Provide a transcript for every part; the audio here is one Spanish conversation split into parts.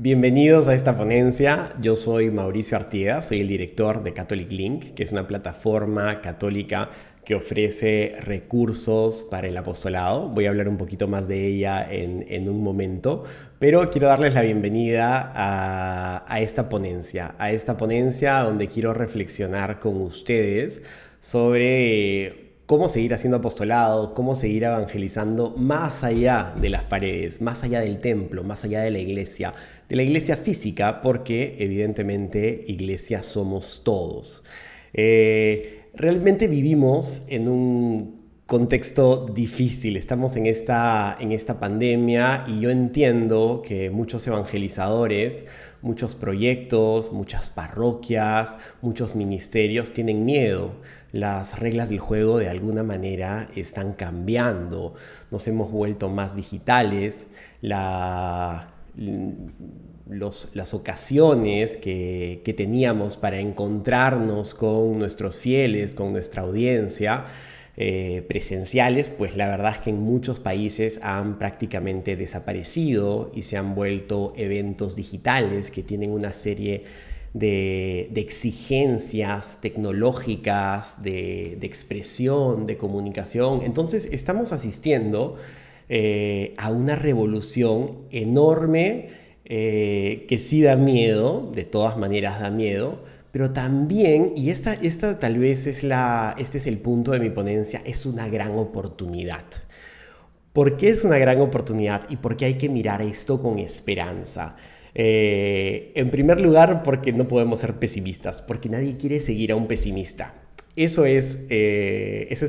Bienvenidos a esta ponencia. Yo soy Mauricio Artieda, soy el director de Catholic Link, que es una plataforma católica que ofrece recursos para el apostolado. Voy a hablar un poquito más de ella en un momento, pero quiero darles la bienvenida a esta ponencia donde quiero reflexionar con ustedes sobre cómo seguir haciendo apostolado, cómo seguir evangelizando más allá de las paredes, más allá del templo, más allá de la iglesia física, porque evidentemente iglesia somos todos. Realmente vivimos en un contexto difícil, estamos en esta pandemia y yo entiendo que muchos evangelizadores, muchos proyectos, muchas parroquias, muchos ministerios tienen miedo. Las reglas del juego de alguna manera están cambiando, nos hemos vuelto más digitales, las ocasiones que teníamos para encontrarnos con nuestros fieles, con nuestra audiencia presenciales, pues la verdad es que en muchos países han prácticamente desaparecido y se han vuelto eventos digitales que tienen una serie de exigencias tecnológicas, de expresión, de comunicación. Entonces estamos asistiendo a una revolución enorme que sí da miedo, de todas maneras da miedo, pero también, y esta tal vez este es el punto de mi ponencia, es una gran oportunidad. ¿Por qué es una gran oportunidad y por qué hay que mirar esto con esperanza? En primer lugar, porque no podemos ser pesimistas, porque nadie quiere seguir a un pesimista. Eso es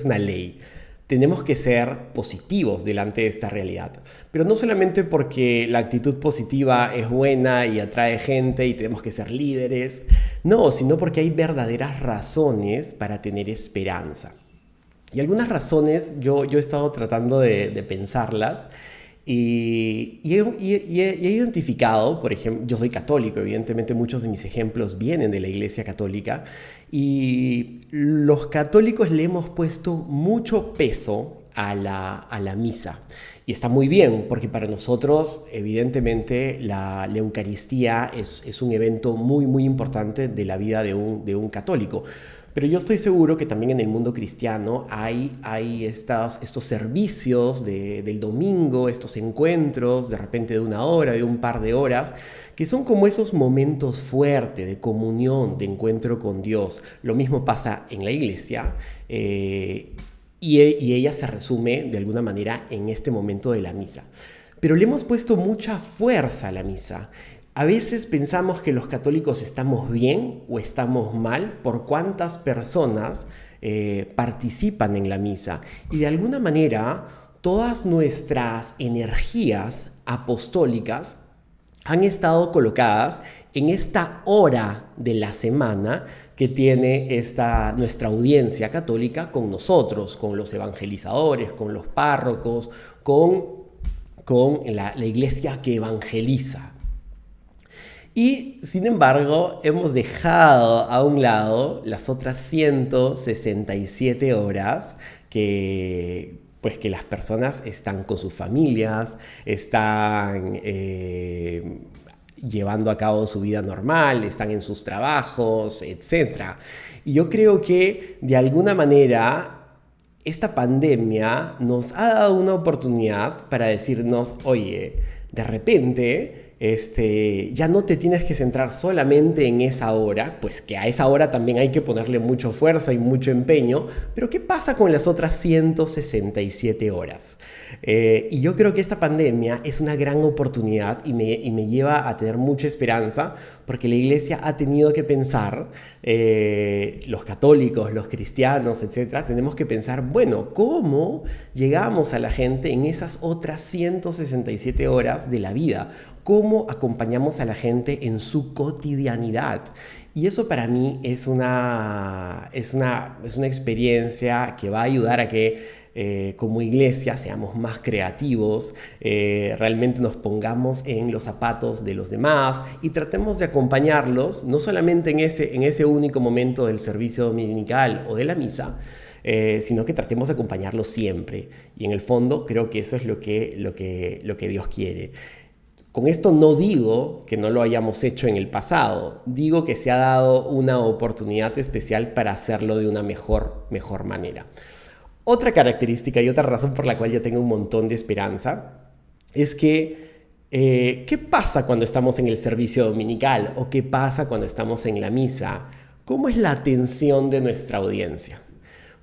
una ley. Tenemos que ser positivos delante de esta realidad. Pero no solamente porque la actitud positiva es buena y atrae gente y tenemos que ser líderes. No, sino porque hay verdaderas razones para tener esperanza. Y algunas razones yo he estado tratando de pensarlas y he identificado, por ejemplo, yo soy católico, evidentemente muchos de mis ejemplos vienen de la Iglesia Católica, y los católicos le hemos puesto mucho peso a la misa. Y está muy bien, porque para nosotros, evidentemente, la Eucaristía es un evento muy, muy importante de la vida de un católico. Pero yo estoy seguro que también en el mundo cristiano hay estos servicios del domingo, estos encuentros de repente de una hora, de un par de horas, que son como esos momentos fuertes de comunión, de encuentro con Dios. Lo mismo pasa en la iglesia y ella se resume de alguna manera en este momento de la misa. Pero le hemos puesto mucha fuerza a la misa. A veces pensamos que los católicos estamos bien o estamos mal por cuántas personas participan en la misa. Y de alguna manera, todas nuestras energías apostólicas han estado colocadas en esta hora de la semana que tiene nuestra audiencia católica con nosotros, con los evangelizadores, con los párrocos, con la iglesia que evangeliza. Y, sin embargo, hemos dejado a un lado las otras 167 horas pues que las personas están con sus familias, están llevando a cabo su vida normal, están en sus trabajos, etc. Y yo creo que, de alguna manera, esta pandemia nos ha dado una oportunidad para decirnos, oye, de repente ya no te tienes que centrar solamente en esa hora, pues que a esa hora también hay que ponerle mucha fuerza y mucho empeño, pero ¿qué pasa con las otras 167 horas? Y yo creo que esta pandemia es una gran oportunidad y me lleva a tener mucha esperanza, porque la iglesia ha tenido que pensar, los católicos, los cristianos, etcétera, tenemos que pensar, bueno, ¿cómo llegamos a la gente en esas otras 167 horas de la vida? ¿Cómo acompañamos a la gente en su cotidianidad? Y eso para mí es una experiencia que va a ayudar a que como iglesia seamos más creativos, realmente nos pongamos en los zapatos de los demás y tratemos de acompañarlos, no solamente en ese único momento del servicio dominical o de la misa, sino que tratemos de acompañarlos siempre. Y en el fondo creo que eso es lo que Dios quiere. Con esto no digo que no lo hayamos hecho en el pasado, digo que se ha dado una oportunidad especial para hacerlo de una mejor manera. Otra característica y otra razón por la cual yo tengo un montón de esperanza es que ¿qué pasa cuando estamos en el servicio dominical o qué pasa cuando estamos en la misa? ¿Cómo es la atención de nuestra audiencia?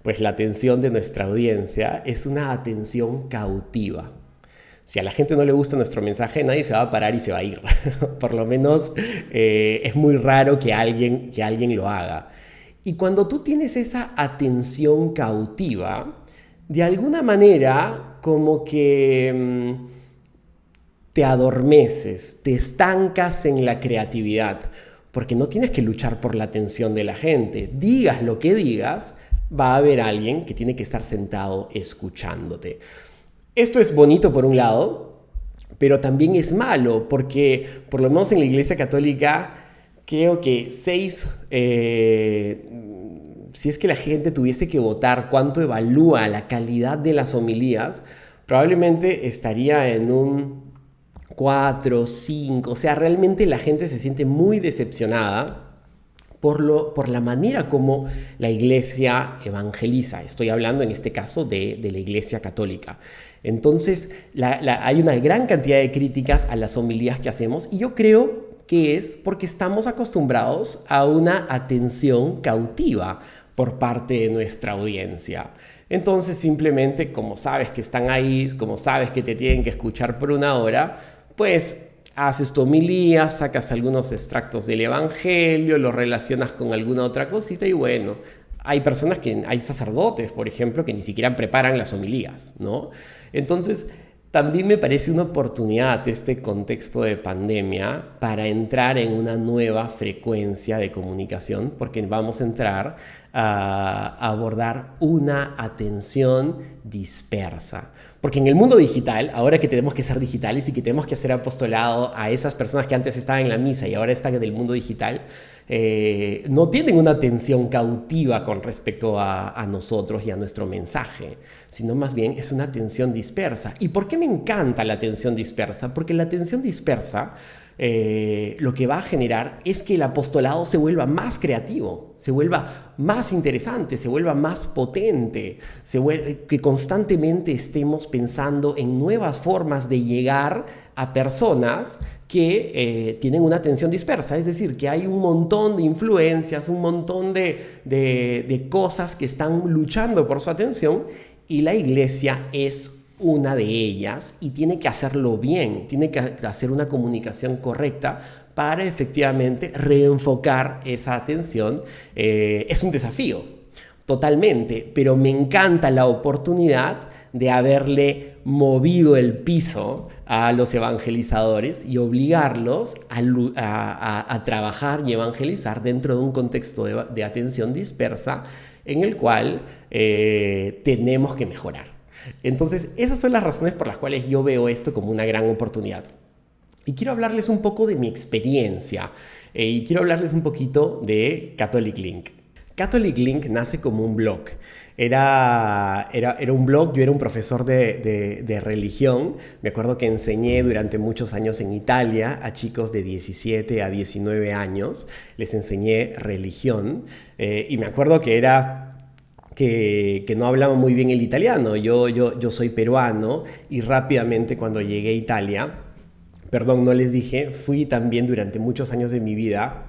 Pues la atención de nuestra audiencia es una atención cautiva. Si a la gente no le gusta nuestro mensaje, nadie se va a parar y se va a ir. Por lo menos es muy raro que alguien lo haga. Y cuando tú tienes esa atención cautiva, de alguna manera como que te adormeces, te estancas en la creatividad, porque no tienes que luchar por la atención de la gente. Digas lo que digas, va a haber alguien que tiene que estar sentado escuchándote. Esto es bonito por un lado, pero también es malo, porque por lo menos en la Iglesia Católica creo que si es que la gente tuviese que votar cuánto evalúa la calidad de las homilías, probablemente estaría en un 4, 5, o sea, realmente la gente se siente muy decepcionada por la manera como la iglesia evangeliza. Estoy hablando en este caso de la iglesia católica. Entonces, hay una gran cantidad de críticas a las homilías que hacemos y yo creo que es porque estamos acostumbrados a una atención cautiva por parte de nuestra audiencia. Entonces, simplemente, como sabes que están ahí, como sabes que te tienen que escuchar por una hora, pues haces tu homilía, sacas algunos extractos del Evangelio, lo relacionas con alguna otra cosita y bueno, hay sacerdotes, por ejemplo, que ni siquiera preparan las homilías, ¿no? Entonces, también me parece una oportunidad este contexto de pandemia para entrar en una nueva frecuencia de comunicación, porque vamos a entrar a abordar una atención dispersa. Porque en el mundo digital, ahora que tenemos que ser digitales y que tenemos que hacer apostolado a esas personas que antes estaban en la misa y ahora están en el mundo digital, no tienen una atención cautiva con respecto a nosotros y a nuestro mensaje, sino más bien es una atención dispersa. ¿Y por qué me encanta la atención dispersa? Porque la atención dispersa lo que va a generar es que el apostolado se vuelva más creativo, se vuelva más interesante, se vuelva más potente, que constantemente estemos pensando en nuevas formas de llegar a personas que tienen una atención dispersa, es decir, que hay un montón de influencias, un montón de cosas que están luchando por su atención y la iglesia es una de ellas y tiene que hacerlo bien, tiene que hacer una comunicación correcta para efectivamente reenfocar esa atención. Es un desafío, totalmente, pero me encanta la oportunidad de haberle movido el piso a los evangelizadores y obligarlos a trabajar y evangelizar dentro de un contexto de atención dispersa en el cual tenemos que mejorar. Entonces, esas son las razones por las cuales yo veo esto como una gran oportunidad. Y quiero hablarles un poco de mi experiencia y quiero hablarles un poquito de Catholic Link. Catholic Link nace como un blog. Era un blog, yo era un profesor de religión. Me acuerdo que enseñé durante muchos años en Italia a chicos de 17 a 19 años. Les enseñé religión y me acuerdo que no hablaba muy bien el italiano. Yo soy peruano y rápidamente cuando llegué a Italia, perdón, no les dije, fui también durante muchos años de mi vida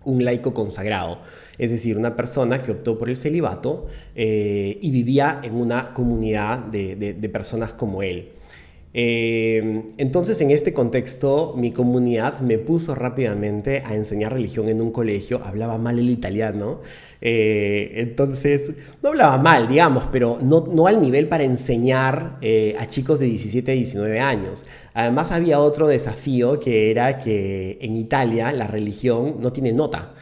un laico consagrado, es decir, una persona que optó por el celibato y vivía en una comunidad de personas como él. Entonces, en este contexto, mi comunidad me puso rápidamente a enseñar religión en un colegio. Hablaba mal el italiano, entonces no hablaba mal, digamos, pero no al nivel para enseñar a chicos de 17 a 19 años. Además, había otro desafío que era que en Italia la religión no tiene nota,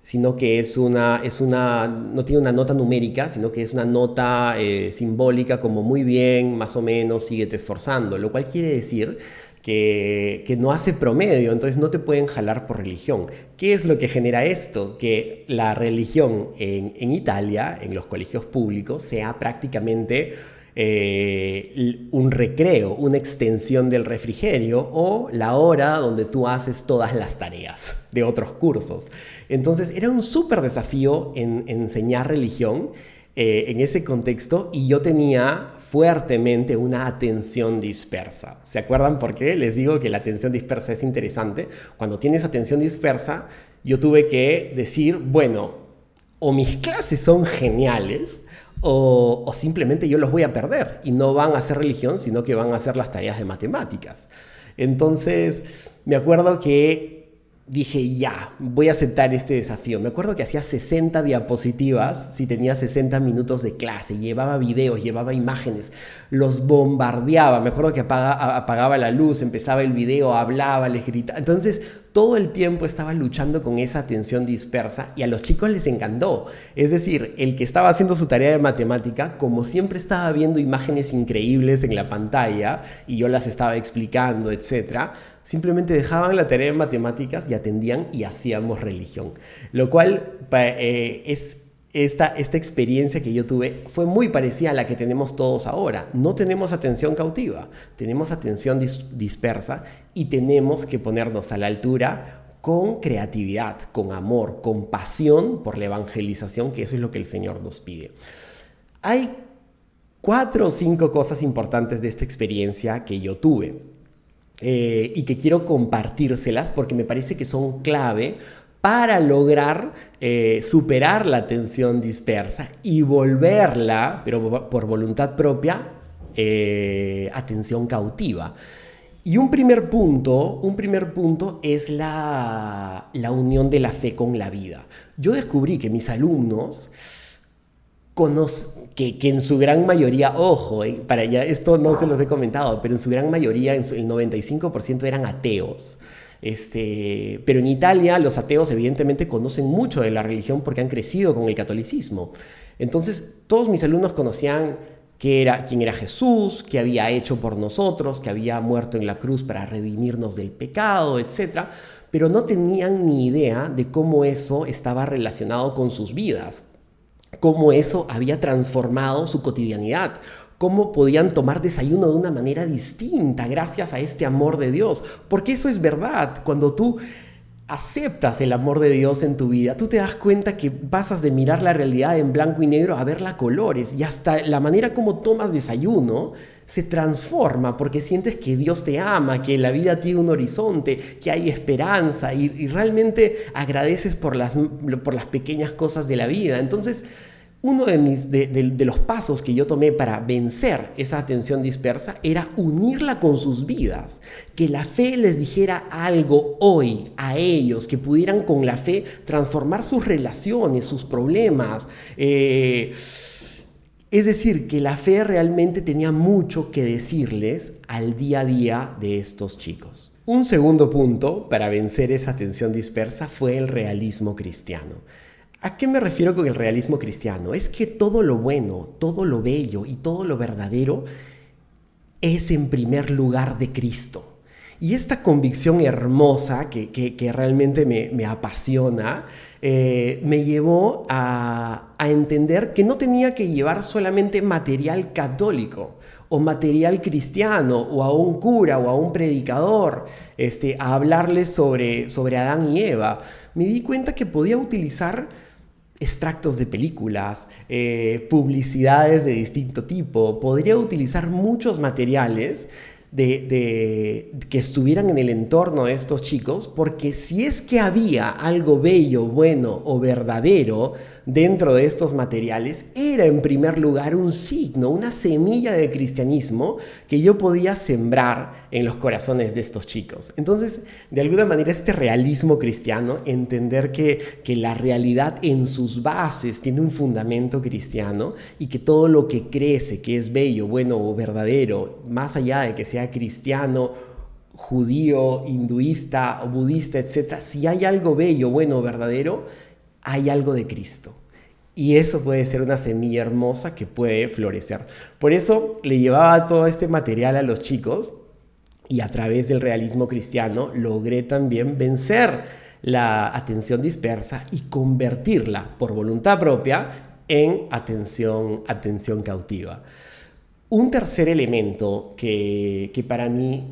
sino que no tiene una nota numérica, sino que es una nota simbólica como muy bien, más o menos, síguete esforzando, lo cual quiere decir que no hace promedio, entonces no te pueden jalar por religión. ¿Qué es lo que genera esto? Que la religión en Italia, en los colegios públicos, sea prácticamente un recreo, una extensión del refrigerio o la hora donde tú haces todas las tareas de otros cursos. Entonces era un súper desafío en enseñar religión en ese contexto, y yo tenía fuertemente una atención dispersa. ¿Se acuerdan por qué? Les digo que la atención dispersa es interesante. Cuando tienes atención dispersa, yo tuve que decir, bueno, o mis clases son geniales o simplemente yo los voy a perder y no van a hacer religión, sino que van a hacer las tareas de matemáticas. Entonces, me acuerdo que dije, ya, voy a aceptar este desafío. Me acuerdo que hacía 60 diapositivas si tenía 60 minutos de clase, llevaba videos, llevaba imágenes, los bombardeaba. Me acuerdo que apagaba la luz, empezaba el video, hablaba, les gritaba. Entonces, todo el tiempo estaba luchando con esa atención dispersa y a los chicos les encantó. Es decir, el que estaba haciendo su tarea de matemática, como siempre estaba viendo imágenes increíbles en la pantalla y yo las estaba explicando, etc., simplemente dejaban la tarea de matemáticas y atendían y hacíamos religión. Lo cual esta experiencia que yo tuve fue muy parecida a la que tenemos todos ahora. No tenemos atención cautiva, tenemos atención dispersa y tenemos que ponernos a la altura con creatividad, con amor, con pasión por la evangelización, que eso es lo que el Señor nos pide. Hay 4 o 5 cosas importantes de esta experiencia que yo tuve y que quiero compartírselas porque me parece que son clave para lograr superar la atención dispersa y volverla, pero por voluntad propia, atención cautiva. Y un primer punto es la unión de la fe con la vida. Yo descubrí que mis alumnos que en su gran mayoría, ojo, para allá, esto no se los he comentado, pero en su gran mayoría, el 95% eran ateos. Pero en Italia los ateos evidentemente conocen mucho de la religión porque han crecido con el catolicismo. Entonces todos mis alumnos conocían quién era Jesús, qué había hecho por nosotros, que había muerto en la cruz para redimirnos del pecado, etc. Pero no tenían ni idea de cómo eso estaba relacionado con sus vidas, cómo eso había transformado su cotidianidad, cómo podían tomar desayuno de una manera distinta gracias a este amor de Dios. Porque eso es verdad. Cuando tú aceptas el amor de Dios en tu vida, tú te das cuenta que pasas de mirar la realidad en blanco y negro a verla a colores, y hasta la manera como tomas desayuno se transforma porque sientes que Dios te ama, que la vida tiene un horizonte, que hay esperanza y realmente agradeces por las pequeñas cosas de la vida. Entonces, uno de los pasos que yo tomé para vencer esa atención dispersa era unirla con sus vidas, que la fe les dijera algo hoy a ellos, que pudieran con la fe transformar sus relaciones, sus problemas. Es decir, que la fe realmente tenía mucho que decirles al día a día de estos chicos. Un segundo punto para vencer esa atención dispersa fue el realismo cristiano. ¿A qué me refiero con el realismo cristiano? Es que todo lo bueno, todo lo bello y todo lo verdadero es en primer lugar de Cristo. Y esta convicción hermosa que realmente me apasiona, me llevó a entender que no tenía que llevar solamente material católico o material cristiano o a un cura o a un predicador a hablarles sobre Adán y Eva. Me di cuenta que podía utilizar extractos de películas, publicidades de distinto tipo. Podría utilizar muchos materiales que estuvieran en el entorno de estos chicos, porque si es que había algo bello, bueno o verdadero dentro de estos materiales, era en primer lugar un signo, una semilla de cristianismo que yo podía sembrar en los corazones de estos chicos. Entonces, de alguna manera, este realismo cristiano, entender que la realidad en sus bases tiene un fundamento cristiano y que todo lo que crece, que es bello, bueno o verdadero, más allá de que sea cristiano, judío, hinduista o budista, etc., si hay algo bello, bueno o verdadero, hay algo de Cristo. Y eso puede ser una semilla hermosa que puede florecer. Por eso le llevaba todo este material a los chicos y a través del realismo cristiano logré también vencer la atención dispersa y convertirla por voluntad propia en atención cautiva. Un tercer elemento que para mí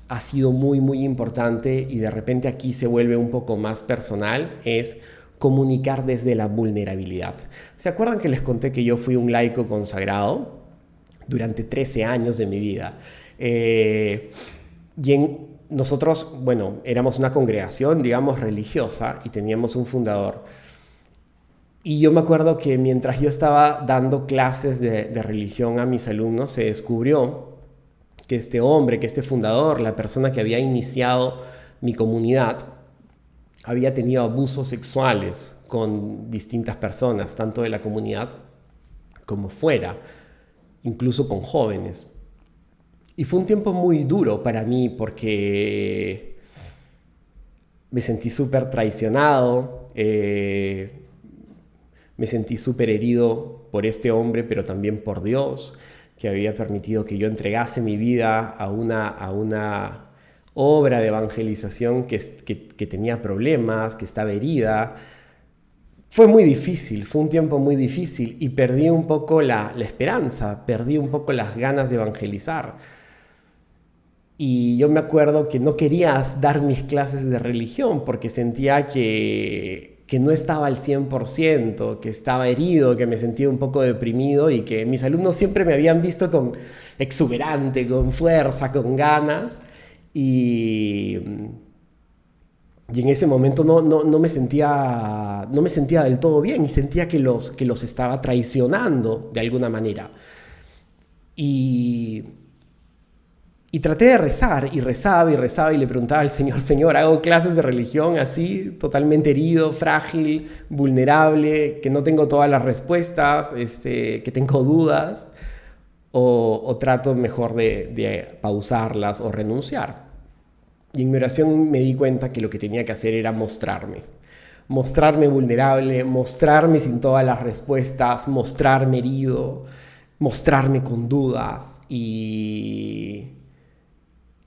ha sido muy, muy importante y de repente aquí se vuelve un poco más personal es comunicar desde la vulnerabilidad. ¿Se acuerdan que les conté que yo fui un laico consagrado durante 13 años de mi vida? Nosotros, bueno, éramos una congregación, digamos, religiosa y teníamos un fundador. Y yo me acuerdo que mientras yo estaba dando clases de religión a mis alumnos, se descubrió que este hombre, que este fundador, la persona que había iniciado mi comunidad, había tenido abusos sexuales con distintas personas, tanto de la comunidad como fuera, incluso con jóvenes. Y fue un tiempo muy duro para mí porque me sentí súper traicionado, me sentí súper herido por este hombre, pero también por Dios, que había permitido que yo entregase mi vida a una obra de evangelización que tenía problemas, que estaba herida. Fue muy difícil, fue un tiempo muy difícil y perdí un poco la esperanza, perdí un poco las ganas de evangelizar. Y yo me acuerdo que no quería dar mis clases de religión porque sentía que no estaba al 100%, que estaba herido, que me sentía un poco deprimido y que mis alumnos siempre me habían visto con exuberante, con fuerza, con ganas. Y en ese momento no me sentía del todo bien y sentía que los estaba traicionando de alguna manera. Y traté de rezar, y rezaba y le preguntaba al Señor, Señor, hago clases de religión así, totalmente herido, frágil, vulnerable, que no tengo todas las respuestas, que tengo dudas, o trato mejor de pausarlas o renunciar. Y en mi oración me di cuenta que lo que tenía que hacer era mostrarme vulnerable, mostrarme sin todas las respuestas, mostrarme herido, mostrarme con dudas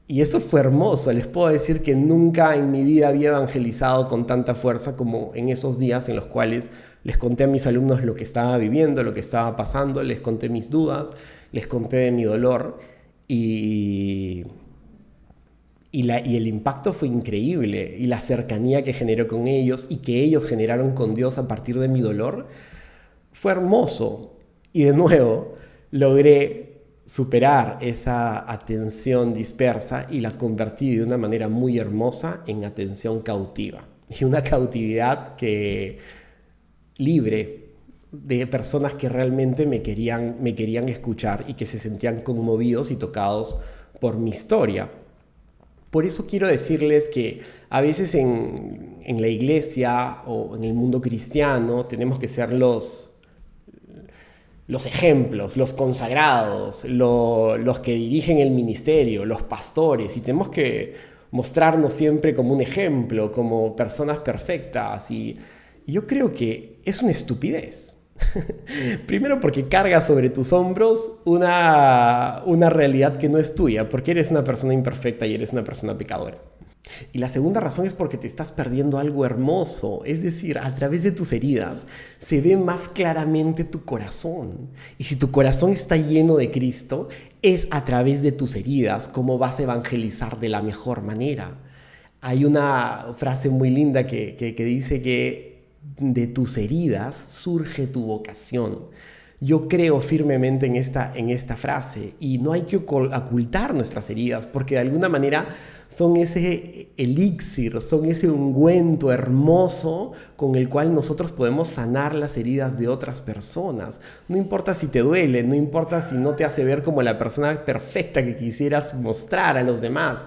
y eso fue hermoso. Les puedo decir que nunca en mi vida había evangelizado con tanta fuerza como en esos días en los cuales les conté a mis alumnos lo que estaba viviendo, lo que estaba pasando, les conté mis dudas, les conté de mi dolor y el impacto fue increíble y la cercanía que generó con ellos y que ellos generaron con Dios a partir de mi dolor fue hermoso. Y de nuevo logré superar esa atención dispersa y la convertí de una manera muy hermosa en atención cautiva. Y una cautividad libre de personas que realmente me querían escuchar y que se sentían conmovidos y tocados por mi historia. Por eso quiero decirles que a veces en la iglesia o en el mundo cristiano tenemos que ser los ejemplos, los consagrados, los que dirigen el ministerio, los pastores, y tenemos que mostrarnos siempre como un ejemplo, como personas perfectas, y yo creo que es una estupidez. Primero porque cargas sobre tus hombros una realidad que no es tuya, porque eres una persona imperfecta y eres una persona pecadora. Y la segunda razón es porque te estás perdiendo algo hermoso, es decir, a través de tus heridas se ve más claramente tu corazón. Y si tu corazón está lleno de Cristo, es a través de tus heridas como vas a evangelizar de la mejor manera. Hay una frase muy linda que dice que de tus heridas surge tu vocación. Yo creo firmemente en esta frase y no hay que ocultar nuestras heridas porque de alguna manera son ese elixir, son ese ungüento hermoso con el cual nosotros podemos sanar las heridas de otras personas. No importa si te duele, no importa si no te hace ver como la persona perfecta que quisieras mostrar a los demás,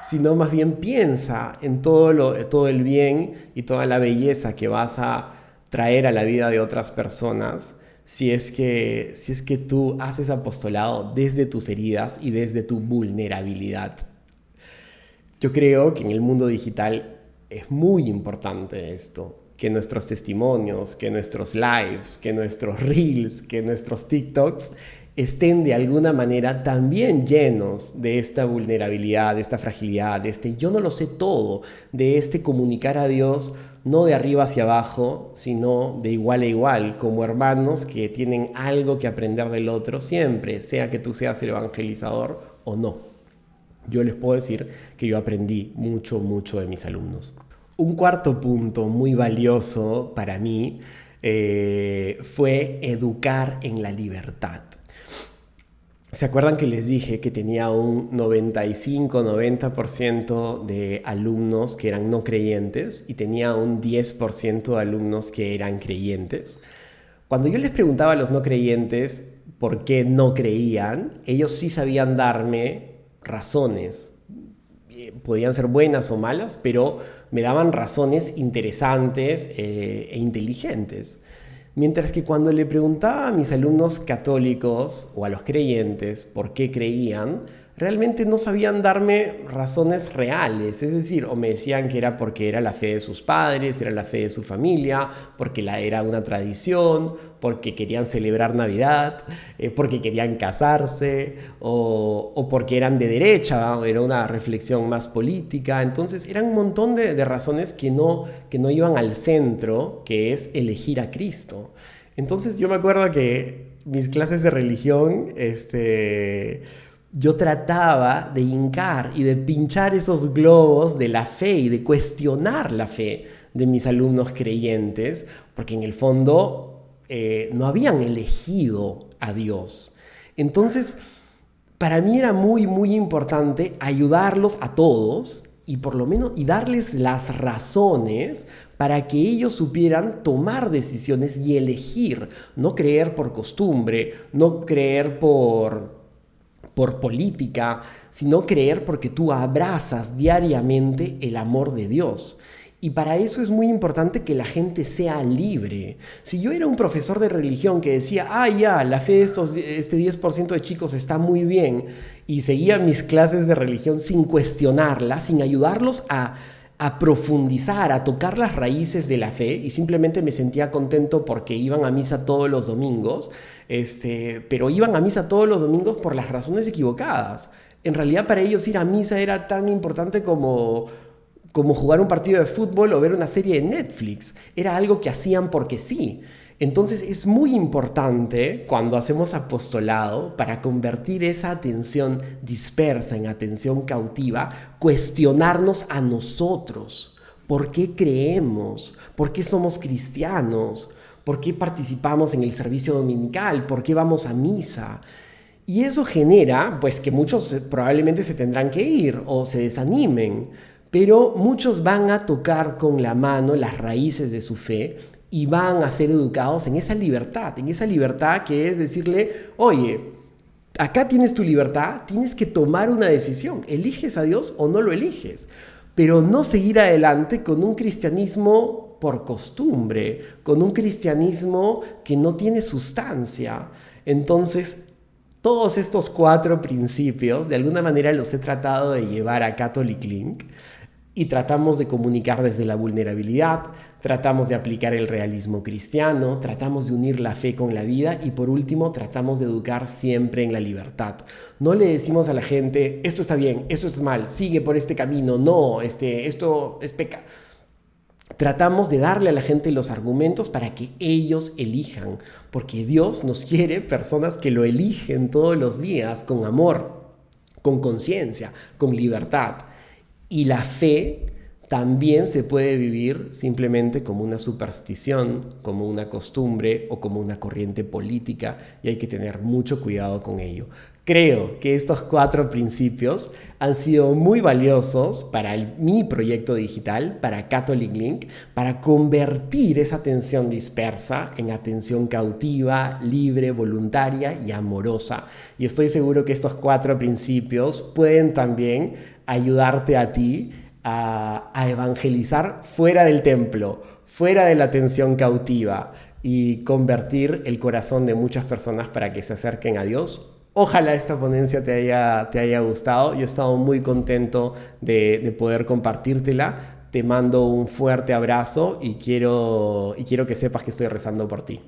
sino más bien piensa en todo el bien y toda la belleza que vas a traer a la vida de otras personas si es que tú haces apostolado desde tus heridas y desde tu vulnerabilidad. Yo creo que en el mundo digital es muy importante esto, que nuestros testimonios, que nuestros lives, que nuestros reels, que nuestros TikToks estén de alguna manera también llenos de esta vulnerabilidad, de esta fragilidad, de este yo no lo sé todo, de este comunicar a Dios no de arriba hacia abajo, sino de igual a igual, como hermanos que tienen algo que aprender del otro siempre, sea que tú seas el evangelizador o no. Yo les puedo decir que yo aprendí mucho, mucho de mis alumnos. Un cuarto punto muy valioso para mí fue educar en la libertad. ¿Se acuerdan que les dije que tenía un 95-90% de alumnos que eran no creyentes y tenía un 10% de alumnos que eran creyentes? Cuando yo les preguntaba a los no creyentes por qué no creían, ellos sí sabían darme razones. Podían ser buenas o malas, pero me daban razones interesantes e inteligentes. Mientras que cuando le preguntaba a mis alumnos católicos o a los creyentes por qué creían, realmente no sabían darme razones reales. Es decir, o me decían que era porque era la fe de sus padres, era la fe de su familia, porque era una tradición, porque querían celebrar Navidad, porque querían casarse, o porque eran de derecha, o era una reflexión más política. Entonces eran un montón de razones que no iban al centro, que es elegir a Cristo. Entonces yo me acuerdo que mis clases de religión, yo trataba de hincar y de pinchar esos globos de la fe y de cuestionar la fe de mis alumnos creyentes, porque en el fondo no habían elegido a Dios. Entonces, para mí era muy, muy importante ayudarlos a todos y por lo menos y darles las razones para que ellos supieran tomar decisiones y elegir, no creer por costumbre, no creer por política, sino creer porque tú abrazas diariamente el amor de Dios. Y para eso es muy importante que la gente sea libre. Si yo era un profesor de religión que decía, la fe de este 10% de chicos está muy bien, y seguía mis clases de religión sin cuestionarla, sin ayudarlos a profundizar, a tocar las raíces de la fe, y simplemente me sentía contento porque iban a misa todos los domingos, pero iban a misa todos los domingos por las razones equivocadas. En realidad para ellos ir a misa era tan importante como jugar un partido de fútbol o ver una serie de Netflix. Era algo que hacían porque sí. Entonces es muy importante cuando hacemos apostolado, para convertir esa atención dispersa en atención cautiva, cuestionarnos a nosotros. ¿Por qué creemos? ¿Por qué somos cristianos? ¿Por qué participamos en el servicio dominical? ¿Por qué vamos a misa? Y eso genera, pues, que muchos probablemente se tendrán que ir o se desanimen, pero muchos van a tocar con la mano las raíces de su fe y van a ser educados en esa libertad que es decirle, oye, acá tienes tu libertad, tienes que tomar una decisión, eliges a Dios o no lo eliges, pero no seguir adelante con un cristianismo por costumbre, con un cristianismo que no tiene sustancia. Entonces, todos estos 4 principios, de alguna manera los he tratado de llevar a Catholic Link, y tratamos de comunicar desde la vulnerabilidad, tratamos de aplicar el realismo cristiano, tratamos de unir la fe con la vida y por último tratamos de educar siempre en la libertad. No le decimos a la gente, esto está bien, esto es mal, sigue por este camino, no, esto es pecado. Tratamos de darle a la gente los argumentos para que ellos elijan, porque Dios nos quiere personas que lo eligen todos los días con amor, con conciencia, con libertad. Y la fe también se puede vivir simplemente como una superstición, como una costumbre o como una corriente política, y hay que tener mucho cuidado con ello. Creo que estos 4 principios han sido muy valiosos para mi proyecto digital, para Catholic Link, para convertir esa atención dispersa en atención cautiva, libre, voluntaria y amorosa. Y estoy seguro que estos 4 principios pueden también ayudarte a ti a evangelizar fuera del templo, fuera de la atención cautiva, y convertir el corazón de muchas personas para que se acerquen a Dios. Ojalá esta ponencia te haya gustado. Yo he estado muy contento de poder compartírtela. Te mando un fuerte abrazo y quiero que sepas que estoy rezando por ti.